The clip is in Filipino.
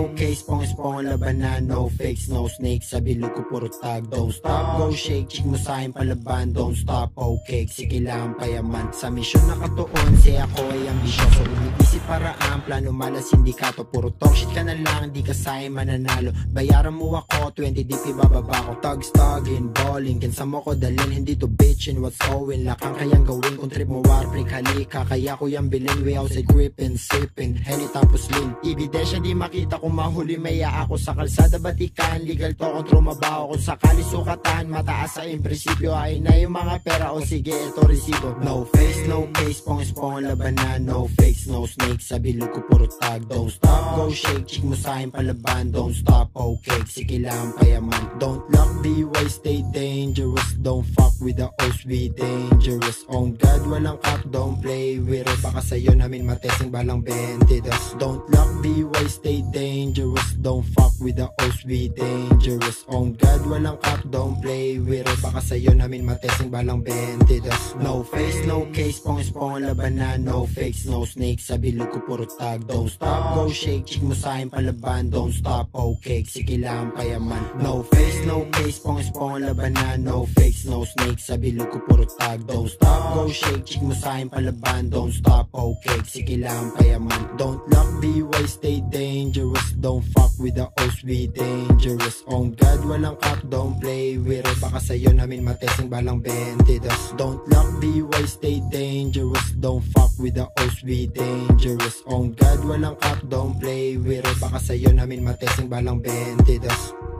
no case, pong labanan, no fakes, no snakes. Sa bilog ko puro tag, don't stop, go shake. Chick mo sa'kin palaban, don't stop, okay. Sige lang payaman, sa misyon nakatuon. Si ako ay ambisyoso, umiisip paraan, plano malas sindikato. Puro talk shit ka na lang, di ka sa'kin mananalo. Bayaran mo ako, 20 DP bababa ko. Tugs, tugging, balling, kinsa mo ko dalhin. Hindi to bitchin, what's owing. Lakang kayang gawin kung trip mo war, freak halika. Kaya ko yung bilin, way outside gripping, sipping, henny tapos lean. Ebidensya di makita kung mahuli, maya ako sa kalsada batikan. Legal to kung trumabaho, kung sakali sukatan. Mataas sa imprinsipyo, ay na yung mga pera. O sige, ito resibo. No face, no case, pong labanan, no fakes, no snakes. Sa bilog ko puro tag, don't stop, go shake. Chick mo sa'kin palaban, don't stop, okay. Sige lang payaman, don't lock, be wise, stay dangerous. Don't fuck with the O's, be dangerous. On God, walang cap, don't play with us. Baka sa'yo namin matesing balang 22. Don't lock, be wise, stay dangerous. Don't fuck with the O's, be dangerous. On God, walang cap, don't play with us. Baka sa'yo namin matesing balang 22. No face, no case, pong labanan, no fakes, no snakes. Sa bilog ko puro tag, don't stop, go shake. Chick mo sa'kin palaban, don't stop, okay. Sige lang payaman, no face, no case, pong labanan, no fakes, no snakes. Sa bilog ko puro tag, don't stop, go shake. Chick mo sa'kin palaban, don't stop, okay. Sige lang payaman, don't lock, be wise, stay dangerous. Don't fuck with the O's, be dangerous. On God, walang cap, don't play with us. Baka sa'yo namin matesing balang 22. Don't lock, be wise, stay dangerous. Don't fuck with the O's, be dangerous. On God, walang cap, don't play with us. Baka sa'yo namin matesing balang 22.